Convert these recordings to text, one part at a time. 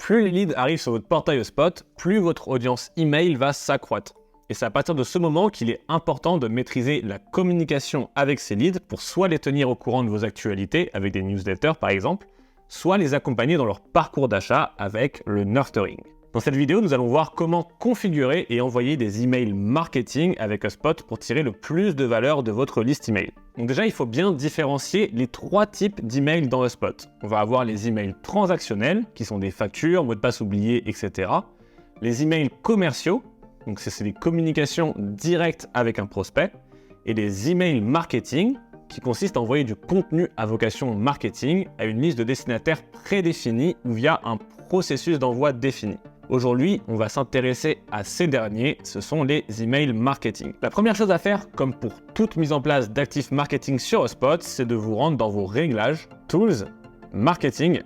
Plus les leads arrivent sur votre portail HubSpot, plus votre audience email va s'accroître. Et c'est à partir de ce moment qu'il est important de maîtriser la communication avec ces leads pour soit les tenir au courant de vos actualités avec des newsletters par exemple, soit les accompagner dans leur parcours d'achat avec le nurturing. Dans cette vidéo, nous allons voir comment configurer et envoyer des emails marketing avec HubSpot pour tirer le plus de valeur de votre liste email. Donc déjà, il faut bien différencier les trois types d'emails dans HubSpot. On va avoir les emails transactionnels, qui sont des factures, mots de passe oubliés, etc. Les emails commerciaux, donc c'est des communications directes avec un prospect. Et les emails marketing, qui consistent à envoyer du contenu à vocation marketing à une liste de destinataires prédéfinie ou via un processus d'envoi défini. Aujourd'hui, on va s'intéresser à ces derniers, ce sont les emails marketing. La première chose à faire, comme pour toute mise en place d'actifs marketing sur HubSpot, c'est de vous rendre dans vos réglages, Tools, Marketing,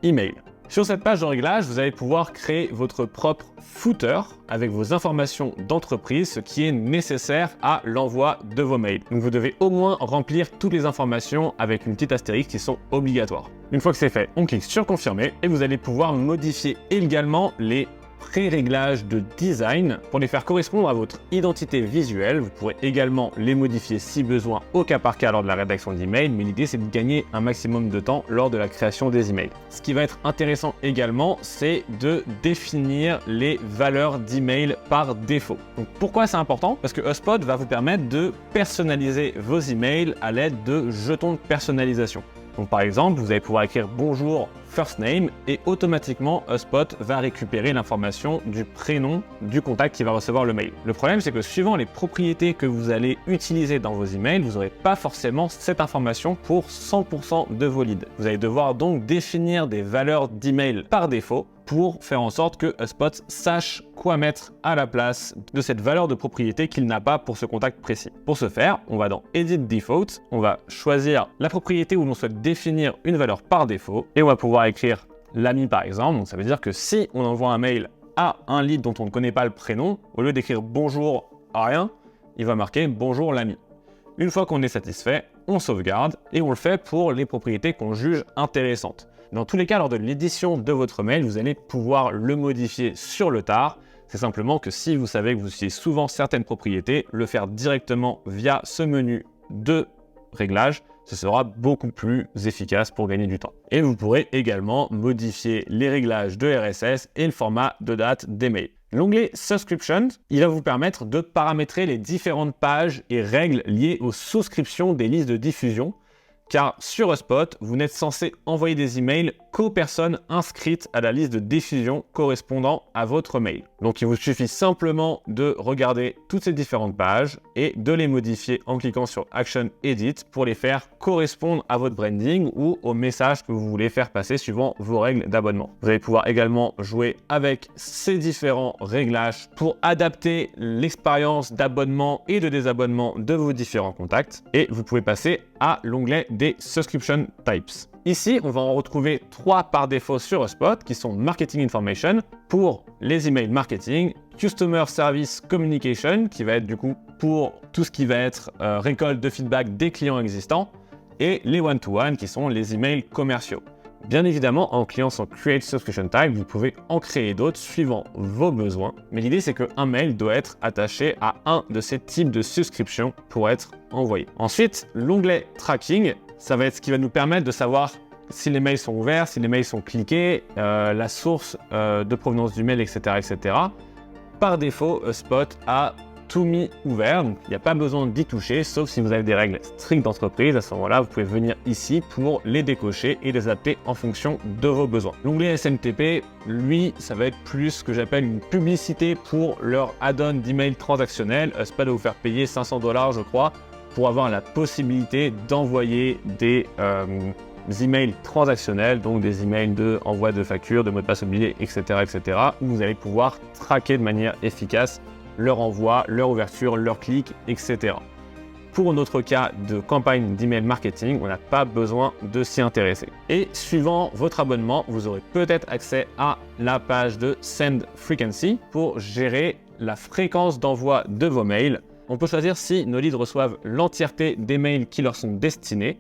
Email. Sur cette page de réglage, vous allez pouvoir créer votre propre footer avec vos informations d'entreprise, ce qui est nécessaire à l'envoi de vos mails. Donc vous devez au moins remplir toutes les informations avec une petite astérisque qui sont obligatoires. Une fois que c'est fait, on clique sur confirmer et vous allez pouvoir modifier également les pré-réglages de design pour les faire correspondre à votre identité visuelle. Vous pourrez également les modifier si besoin au cas par cas lors de la rédaction d'email, mais l'idée c'est de gagner un maximum de temps lors de la création des emails. Ce qui va être intéressant également, c'est de définir les valeurs d'email par défaut. Donc pourquoi c'est important? Parce que HubSpot va vous permettre de personnaliser vos emails à l'aide de jetons de personnalisation. Donc par exemple, vous allez pouvoir écrire bonjour first name et automatiquement HubSpot va récupérer l'information du prénom du contact qui va recevoir le mail. Le problème, c'est que suivant les propriétés que vous allez utiliser dans vos emails, vous n'aurez pas forcément cette information pour 100% de vos leads. Vous allez devoir donc définir des valeurs d'email par défaut pour faire en sorte que HubSpot sache quoi mettre à la place de cette valeur de propriété qu'il n'a pas pour ce contact précis. Pour ce faire, on va dans Edit Default, on va choisir la propriété où l'on souhaite définir une valeur par défaut et on va pouvoir écrire l'ami par exemple. Donc ça veut dire que si on envoie un mail à un lead dont on ne connaît pas le prénom, au lieu d'écrire bonjour à rien, il va marquer bonjour l'ami. Une fois qu'on est satisfait, on sauvegarde et on le fait pour les propriétés qu'on juge intéressantes. Dans tous les cas, lors de l'édition de votre mail, vous allez pouvoir le modifier sur le tard. C'est simplement que si vous savez que vous utilisez souvent certaines propriétés, le faire directement via ce menu de réglage, ce sera beaucoup plus efficace pour gagner du temps. Et vous pourrez également modifier les réglages de RSS et le format de date des mails. L'onglet Subscription, il va vous permettre de paramétrer les différentes pages et règles liées aux souscriptions des listes de diffusion. Car sur HubSpot, vous n'êtes censé envoyer des emails qu'aux personnes inscrites à la liste de diffusion correspondant à votre mail. Donc il vous suffit simplement de regarder toutes ces différentes pages et de les modifier en cliquant sur Action Edit pour les faire correspondre à votre branding ou au message que vous voulez faire passer suivant vos règles d'abonnement. Vous allez pouvoir également jouer avec ces différents réglages pour adapter l'expérience d'abonnement et de désabonnement de vos différents contacts et vous pouvez passer à l'onglet des Subscription Types. Ici, on va en retrouver 3 par défaut sur HubSpot qui sont Marketing Information pour les emails marketing, Customer Service Communication qui va être du coup pour tout ce qui va être récolte de feedback des clients existants et les one-to-one qui sont les emails commerciaux. Bien évidemment, en cliquant sur Create Subscription Type, vous pouvez en créer d'autres suivant vos besoins. Mais l'idée, c'est qu'un mail doit être attaché à un de ces types de souscriptions pour être envoyé. Ensuite, l'onglet Tracking, ça va être ce qui va nous permettre de savoir si les mails sont ouverts, si les mails sont cliqués, la source de provenance du mail, etc., etc. Par défaut, HubSpot a tout mis ouvert, donc il n'y a pas besoin d'y toucher, sauf si vous avez des règles strictes d'entreprise. À ce moment-là, vous pouvez venir ici pour les décocher et les adapter en fonction de vos besoins. L'onglet SMTP, lui, ça va être plus ce que j'appelle une publicité pour leur add-on d'email transactionnel. HubSpot va vous faire payer 500 $, je crois, pour avoir la possibilité d'envoyer des emails transactionnels, donc des emails de envoi de factures, de mots de passe oubliés, etc., etc., où vous allez pouvoir traquer de manière efficace leur envoi, leur ouverture, leur clic, etc. Pour notre cas de campagne d'email marketing, on n'a pas besoin de s'y intéresser. Et suivant votre abonnement, vous aurez peut-être accès à la page de Send Frequency pour gérer la fréquence d'envoi de vos mails. On peut choisir si nos leads reçoivent l'entièreté des mails qui leur sont destinés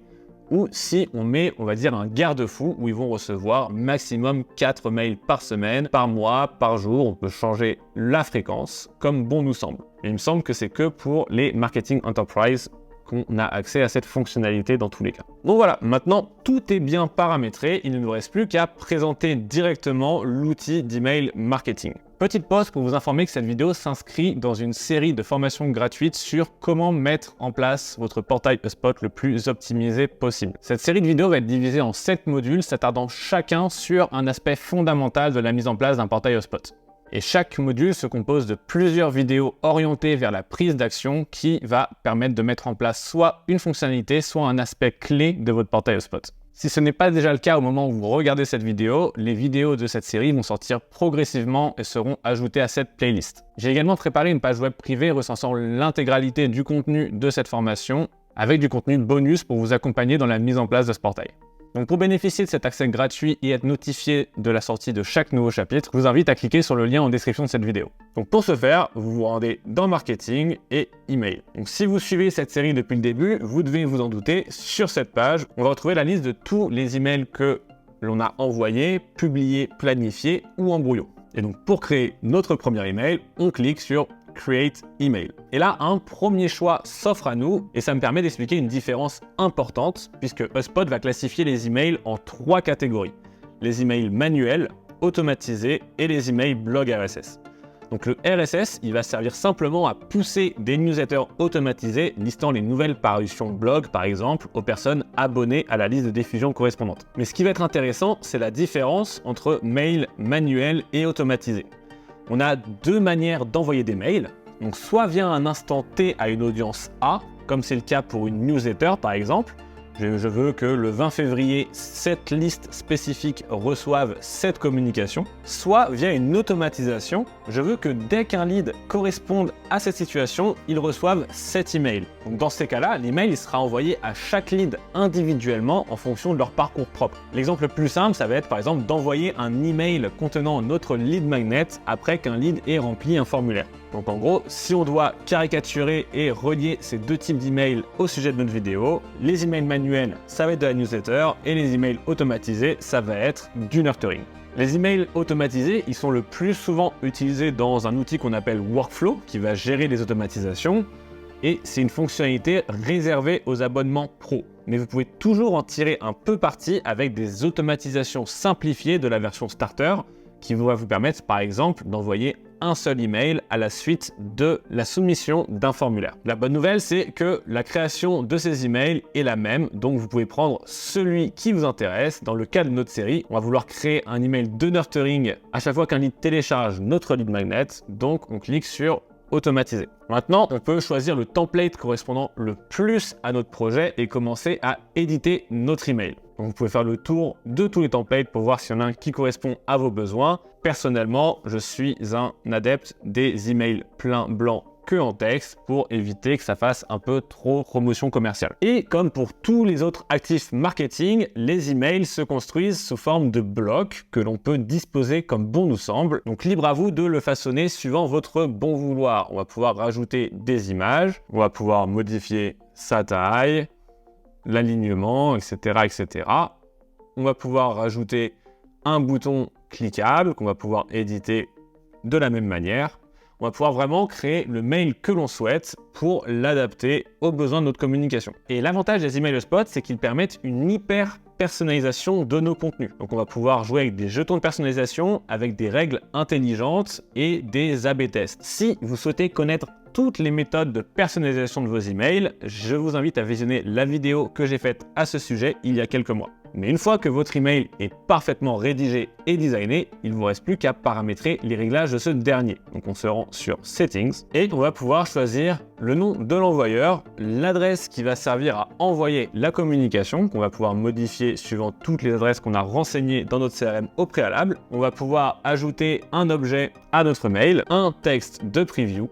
ou si on met, on va dire, un garde-fou où ils vont recevoir maximum 4 mails par semaine, par mois, par jour. On peut changer la fréquence comme bon nous semble. Et il me semble que c'est que pour les marketing enterprise qu'on a accès à cette fonctionnalité dans tous les cas. Donc voilà, maintenant tout est bien paramétré, il ne nous reste plus qu'à présenter directement l'outil d'email marketing. Petite pause pour vous informer que cette vidéo s'inscrit dans une série de formations gratuites sur comment mettre en place votre portail HubSpot le plus optimisé possible. Cette série de vidéos va être divisée en 7 modules, s'attardant chacun sur un aspect fondamental de la mise en place d'un portail HubSpot. Et chaque module se compose de plusieurs vidéos orientées vers la prise d'action qui va permettre de mettre en place soit une fonctionnalité, soit un aspect clé de votre portail HubSpot. Si ce n'est pas déjà le cas au moment où vous regardez cette vidéo, les vidéos de cette série vont sortir progressivement et seront ajoutées à cette playlist. J'ai également préparé une page web privée recensant l'intégralité du contenu de cette formation avec du contenu bonus pour vous accompagner dans la mise en place de ce portail. Donc pour bénéficier de cet accès gratuit et être notifié de la sortie de chaque nouveau chapitre, je vous invite à cliquer sur le lien en description de cette vidéo. Donc pour ce faire, vous vous rendez dans Marketing et Email. Donc si vous suivez cette série depuis le début, vous devez vous en douter, sur cette page, on va retrouver la liste de tous les emails que l'on a envoyés, publiés, planifiés ou en brouillon. Et donc pour créer notre premier email, on clique sur Create Email. Et là, un premier choix s'offre à nous et ça me permet d'expliquer une différence importante puisque HubSpot va classifier les emails en 3 catégories. Les emails manuels, automatisés et les emails blog RSS. Donc le RSS, il va servir simplement à pousser des newsletters automatisés listant les nouvelles parutions blog par exemple aux personnes abonnées à la liste de diffusion correspondante. Mais ce qui va être intéressant, c'est la différence entre mail manuel et automatisé. On a 2 manières d'envoyer des mails, donc soit via un instant T à une audience A, comme c'est le cas pour une newsletter par exemple. Je veux que le 20 février, cette liste spécifique reçoive cette communication, soit via une automatisation, je veux que dès qu'un lead corresponde à cette situation, il reçoive cet email. Donc dans ces cas-là, l'email sera envoyé à chaque lead individuellement en fonction de leur parcours propre. L'exemple le plus simple, ça va être par exemple d'envoyer un email contenant notre lead magnet après qu'un lead ait rempli un formulaire. Donc en gros, si on doit caricaturer et relier ces 2 types d'emails au sujet de notre vidéo, les emails manuels, ça va être de la newsletter, et les emails automatisés, ça va être du nurturing. Les emails automatisés, ils sont le plus souvent utilisés dans un outil qu'on appelle Workflow, qui va gérer les automatisations, et c'est une fonctionnalité réservée aux abonnements pro. Mais vous pouvez toujours en tirer un peu parti avec des automatisations simplifiées de la version Starter, qui va vous permettre par exemple d'envoyer un seul email à la suite de la soumission d'un formulaire. La bonne nouvelle, c'est que la création de ces emails est la même, donc vous pouvez prendre celui qui vous intéresse. Dans le cas de notre série, on va vouloir créer un email de nurturing à chaque fois qu'un lead télécharge notre lead magnet, donc on clique sur automatisé. Maintenant, on peut choisir le template correspondant le plus à notre projet et commencer à éditer notre email. Donc vous pouvez faire le tour de tous les templates pour voir s'il y en a un qui correspond à vos besoins. Personnellement, je suis un adepte des emails plein blanc que en texte pour éviter que ça fasse un peu trop promotion commerciale. Et comme pour tous les autres actifs marketing, les emails se construisent sous forme de blocs que l'on peut disposer comme bon nous semble. Donc libre à vous de le façonner suivant votre bon vouloir. On va pouvoir rajouter des images, on va pouvoir modifier sa taille, l'alignement, etc., etc. On va pouvoir rajouter un bouton cliquable qu'on va pouvoir éditer de la même manière. On va pouvoir vraiment créer le mail que l'on souhaite pour l'adapter aux besoins de notre communication. Et l'avantage des emails HubSpot, c'est qu'ils permettent une hyper personnalisation de nos contenus. Donc on va pouvoir jouer avec des jetons de personnalisation, avec des règles intelligentes et des A/B tests. Si vous souhaitez connaître toutes les méthodes de personnalisation de vos emails, je vous invite à visionner la vidéo que j'ai faite à ce sujet il y a quelques mois. Mais une fois que votre email est parfaitement rédigé et designé, il ne vous reste plus qu'à paramétrer les réglages de ce dernier. Donc on se rend sur Settings et on va pouvoir choisir le nom de l'envoyeur, l'adresse qui va servir à envoyer la communication, qu'on va pouvoir modifier suivant toutes les adresses qu'on a renseignées dans notre CRM au préalable. On va pouvoir ajouter un objet à notre mail, un texte de preview.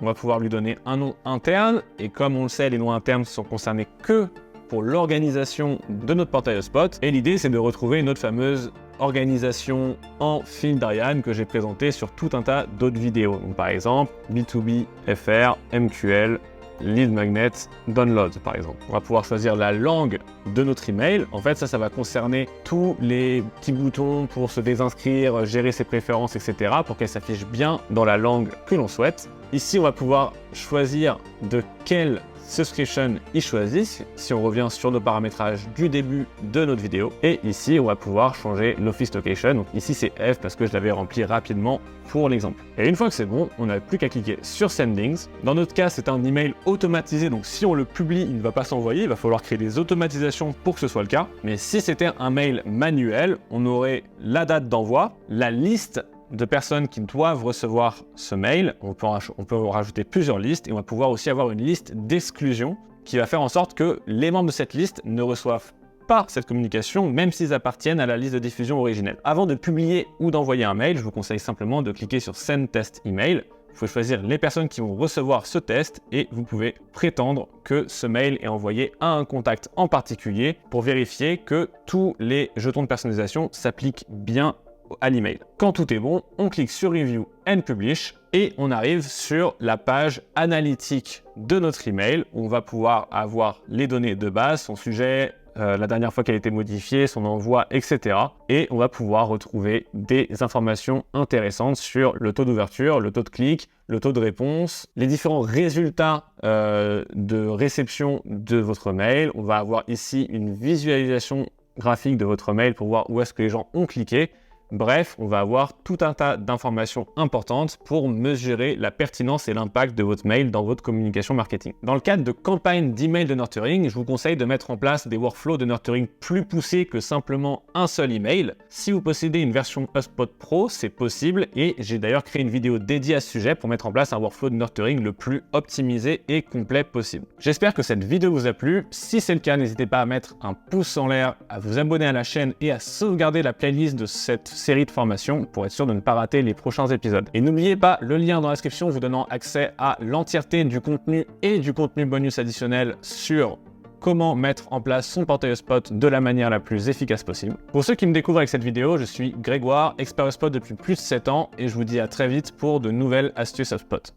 On va pouvoir lui donner un nom interne et comme on le sait, les noms internes sont concernés que pour l'organisation de notre portail HubSpot. Et l'idée, c'est de retrouver notre fameuse organisation en fil d'Ariane que j'ai présentée sur tout un tas d'autres vidéos. Donc, par exemple, B2B, FR, MQL, Lead Magnet Download par exemple. On va pouvoir choisir la langue de notre email. En fait, ça va concerner tous les petits boutons pour se désinscrire, gérer ses préférences, etc. pour qu'elle s'affiche bien dans la langue que l'on souhaite. Ici, on va pouvoir choisir de quelle subscription il choisit, si on revient sur nos paramétrages du début de notre vidéo. Et ici, on va pouvoir changer l'Office Location. Donc ici, c'est F parce que je l'avais rempli rapidement pour l'exemple. Et une fois que c'est bon, on n'a plus qu'à cliquer sur Sendings. Dans notre cas, c'est un email automatisé, donc si on le publie, il ne va pas s'envoyer. Il va falloir créer des automatisations pour que ce soit le cas. Mais si c'était un mail manuel, on aurait la date d'envoi, la liste de personnes qui doivent recevoir ce mail. On peut rajouter plusieurs listes et on va pouvoir aussi avoir une liste d'exclusion qui va faire en sorte que les membres de cette liste ne reçoivent pas cette communication, même s'ils appartiennent à la liste de diffusion originelle. Avant de publier ou d'envoyer un mail, je vous conseille simplement de cliquer sur Send Test Email. Il faut choisir les personnes qui vont recevoir ce test et vous pouvez prétendre que ce mail est envoyé à un contact en particulier pour vérifier que tous les jetons de personnalisation s'appliquent bien à l'email. Quand tout est bon, on clique sur Review and Publish et on arrive sur la page analytique de notre email où on va pouvoir avoir les données de base, son sujet, la dernière fois qu'elle a été modifiée, son envoi, etc. Et on va pouvoir retrouver des informations intéressantes sur le taux d'ouverture, le taux de clic, le taux de réponse, les différents résultats de réception de votre mail. On va avoir ici une visualisation graphique de votre mail pour voir où est-ce que les gens ont cliqué. Bref, on va avoir tout un tas d'informations importantes pour mesurer la pertinence et l'impact de votre mail dans votre communication marketing. Dans le cadre de campagnes d'email de nurturing, je vous conseille de mettre en place des workflows de nurturing plus poussés que simplement un seul email. Si vous possédez une version HubSpot Pro, c'est possible et j'ai d'ailleurs créé une vidéo dédiée à ce sujet pour mettre en place un workflow de nurturing le plus optimisé et complet possible. J'espère que cette vidéo vous a plu. Si c'est le cas, n'hésitez pas à mettre un pouce en l'air, à vous abonner à la chaîne et à sauvegarder la playlist de cette série de formations pour être sûr de ne pas rater les prochains épisodes. Et n'oubliez pas le lien dans la description vous donnant accès à l'entièreté du contenu et du contenu bonus additionnel sur comment mettre en place son portail HubSpot de la manière la plus efficace possible. Pour ceux qui me découvrent avec cette vidéo, je suis Grégoire, expert HubSpot depuis plus de 7 ans et je vous dis à très vite pour de nouvelles astuces HubSpot.